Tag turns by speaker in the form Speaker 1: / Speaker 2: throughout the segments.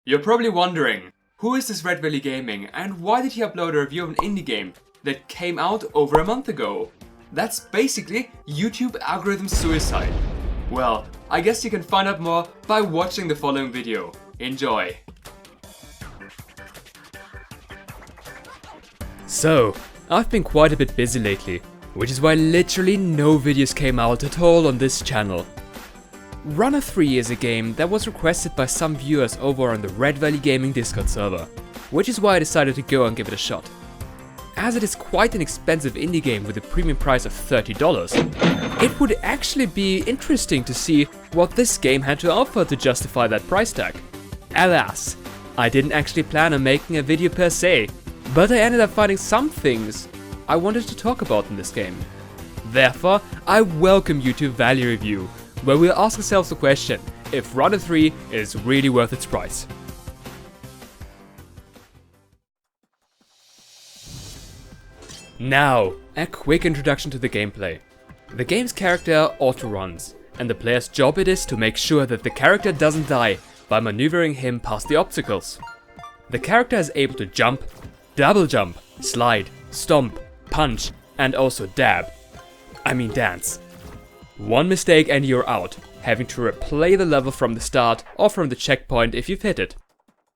Speaker 1: You're probably wondering, who is this Red Valley Gaming and why did he upload a review of an indie game that came out over a month ago? That's basically YouTube algorithm suicide. Well, I guess you can find out more by watching the following video. Enjoy!
Speaker 2: So, I've been quite a bit busy lately, which is why literally no videos came out at all on this channel. Runner 3 is a game that was requested by some viewers over on the Red Valley Gaming Discord server, which is why I decided to go and give it a shot. As it is quite an expensive indie game with a premium price of $30, it would actually be interesting to see what this game had to offer to justify that price tag. Alas, I didn't actually plan on making a video per se, but I ended up finding some things I wanted to talk about in this game. Therefore, I welcome you to Value Review, where we'll ask ourselves the question if Runner 3 is really worth its price. Now, a quick introduction to the gameplay. The game's character auto-runs, and the player's job it is to make sure that the character doesn't die by maneuvering him past the obstacles. The character is able to jump, double jump, slide, stomp, punch, and also dance. One mistake and you're out, having to replay the level from the start or from the checkpoint if you've hit it.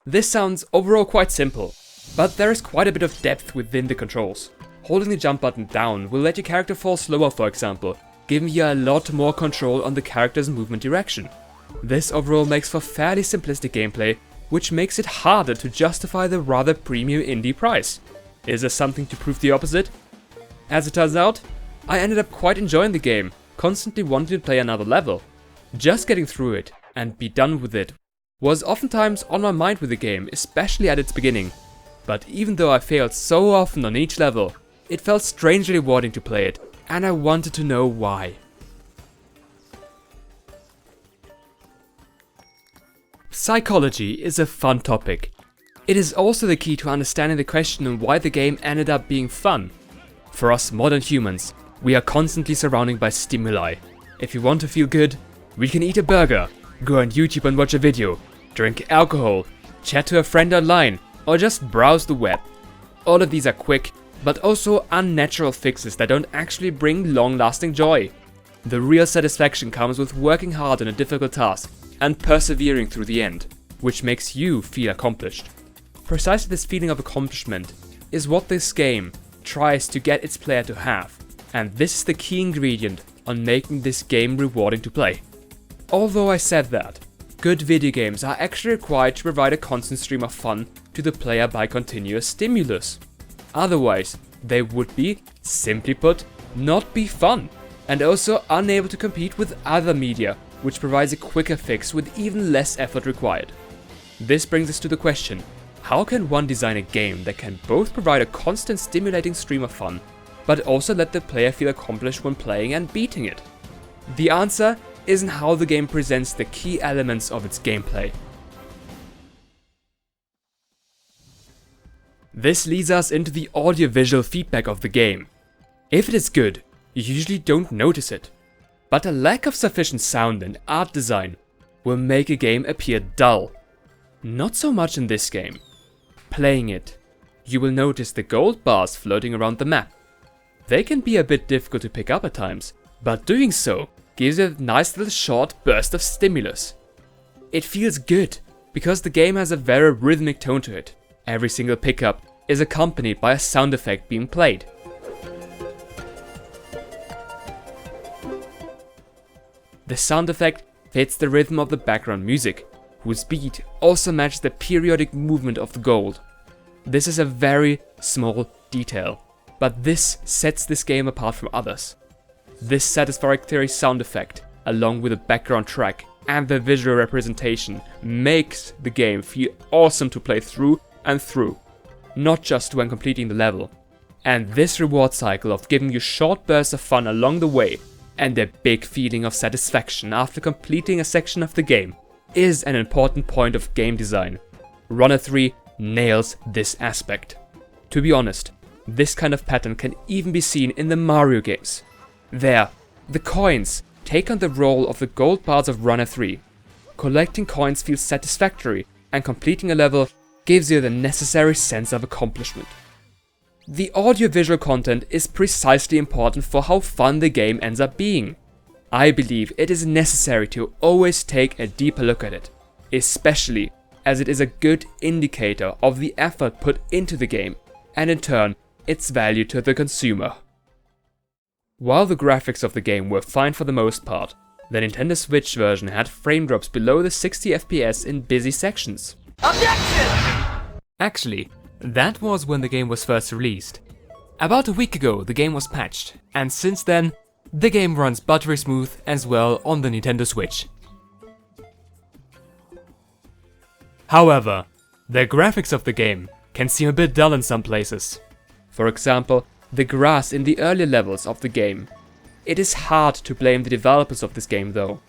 Speaker 2: This sounds overall quite simple, but there is quite a bit of depth within the controls. Holding the jump button down will let your character fall slower, for example, giving you a lot more control on the character's movement direction. This overall makes for fairly simplistic gameplay, which makes it harder to justify the rather premium indie price. Is there something to prove the opposite? As it turns out, I ended up quite enjoying the game, constantly wanting to play another level. Just getting through it and be done with it was oftentimes on my mind with the game, especially at its beginning. But even though I failed so often on each level, it felt strangely rewarding to play it, and I wanted to know why. Psychology is a fun topic. It is also the key to understanding the question on why the game ended up being fun. For us modern humans, we are constantly surrounded by stimuli. If you want to feel good, we can eat a burger, go on YouTube and watch a video, drink alcohol, chat to a friend online, or just browse the web. All of these are quick, but also unnatural fixes that don't actually bring long-lasting joy. The real satisfaction comes with working hard on a difficult task and persevering through the end, which makes you feel accomplished. Precisely this feeling of accomplishment is what this game tries to get its player to have, and this is the key ingredient on making this game rewarding to play. Although I said that, good video games are actually required to provide a constant stream of fun to the player by continuous stimulus. Otherwise, they would be, simply put, not be fun, and also unable to compete with other media, which provides a quicker fix with even less effort required. This brings us to the question, how can one design a game that can both provide a constant stimulating stream of fun, but also let the player feel accomplished when playing and beating it? The answer is in how the game presents the key elements of its gameplay. This leads us into the audio-visual feedback of the game. If it is good, you usually don't notice it, but a lack of sufficient sound and art design will make a game appear dull. Not so much in this game. Playing it, you will notice the gold bars floating around the map. They can be a bit difficult to pick up at times, but doing so gives you a nice little short burst of stimulus. It feels good, because the game has a very rhythmic tone to it. Every single pickup is accompanied by a sound effect being played. The sound effect fits the rhythm of the background music, whose beat also matches the periodic movement of the gold. This is a very small detail, but this sets this game apart from others. This satisfactory sound effect, along with the background track and the visual representation, makes the game feel awesome to play through and through, not just when completing the level. And this reward cycle of giving you short bursts of fun along the way and a big feeling of satisfaction after completing a section of the game is an important point of game design. Runner 3 nails this aspect. To be honest, this kind of pattern can even be seen in the Mario games. There, the coins take on the role of the gold bars of Runner 3. Collecting coins feels satisfactory and completing a level gives you the necessary sense of accomplishment. The audio-visual content is precisely important for how fun the game ends up being. I believe it is necessary to always take a deeper look at it, especially as it is a good indicator of the effort put into the game, and in turn, its value to the consumer. While the graphics of the game were fine for the most part, the Nintendo Switch version had frame drops below the 60 FPS in busy sections. Objection! Actually, that was when the game was first released. About a week ago the game was patched, and since then, the game runs buttery smooth as well on the Nintendo Switch. However, the graphics of the game can seem a bit dull in some places. For example, the grass in the earlier levels of the game. It is hard to blame the developers of this game though.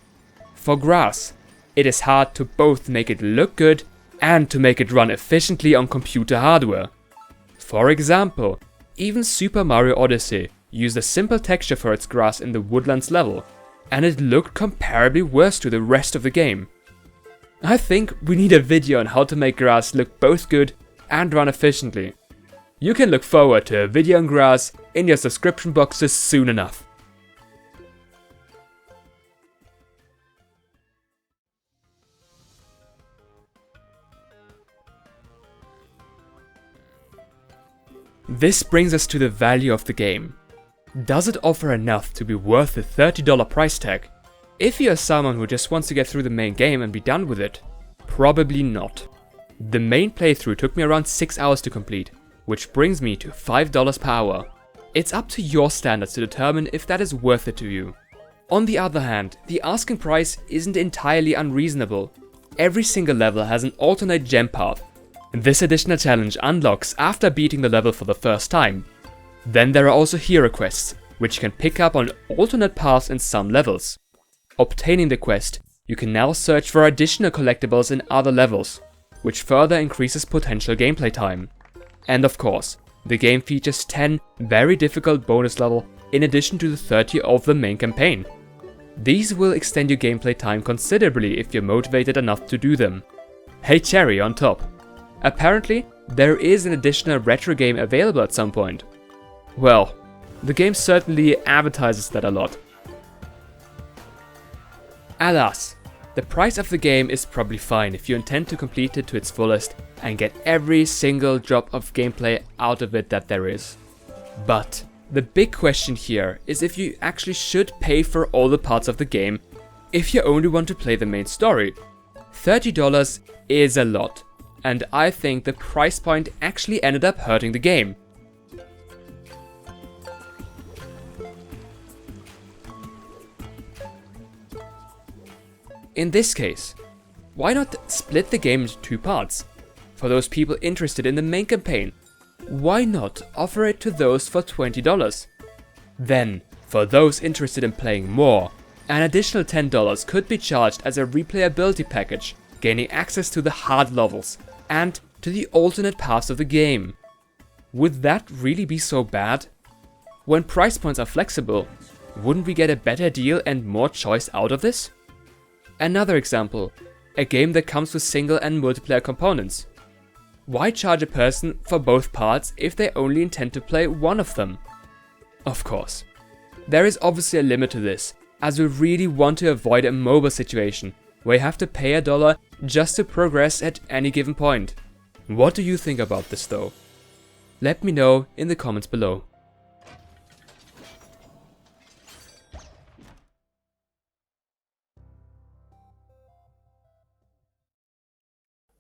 Speaker 2: For grass, it is hard to both make it look good and to make it run efficiently on computer hardware. For example, even Super Mario Odyssey used a simple texture for its grass in the Woodlands level, and it looked comparably worse to the rest of the game. I think we need a video on how to make grass look both good and run efficiently. You can look forward to a video on grass in your subscription boxes soon enough. This brings us to the value of the game. Does it offer enough to be worth the $30 price tag? If you're someone who just wants to get through the main game and be done with it, probably not. The main playthrough took me around 6 hours to complete, which brings me to $5 per hour. It's up to your standards to determine if that is worth it to you. On the other hand, the asking price isn't entirely unreasonable. Every single level has an alternate gem path. This additional challenge unlocks after beating the level for the first time. Then there are also hero quests, which you can pick up on alternate paths in some levels. Obtaining the quest, you can now search for additional collectibles in other levels, which further increases potential gameplay time. And of course, the game features 10 very difficult bonus levels in addition to the 30 of the main campaign. These will extend your gameplay time considerably if you're motivated enough to do them. Hey, cherry on top. Apparently, there is an additional retro game available at some point. Well, the game certainly advertises that a lot. Alas, the price of the game is probably fine if you intend to complete it to its fullest and get every single drop of gameplay out of it that there is. But the big question here is if you actually should pay for all the parts of the game if you only want to play the main story. $30 is a lot, and I think the price point actually ended up hurting the game. In this case, why not split the game into 2 parts? For those people interested in the main campaign, why not offer it to those for $20? Then, for those interested in playing more, an additional $10 could be charged as a replayability package, gaining access to the hard levels and to the alternate paths of the game. Would that really be so bad? When price points are flexible, wouldn't we get a better deal and more choice out of this? Another example, a game that comes with single and multiplayer components. Why charge a person for both parts if they only intend to play one of them? Of course, there is obviously a limit to this, as we really want to avoid a mobile situation where you have to pay $1 just to progress at any given point. What do you think about this though? Let me know in the comments below.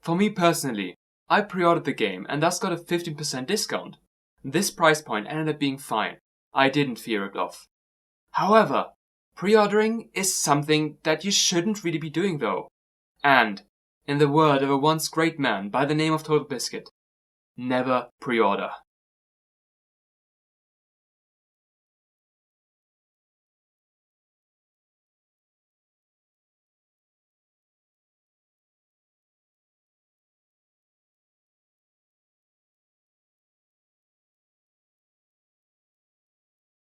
Speaker 1: For me personally, I pre-ordered the game and thus got a 15% discount. This price point ended up being fine. I didn't fear it off. However, pre-ordering is something that you shouldn't really be doing though. And, in the word of a once great man by the name of Total Biscuit, never pre-order.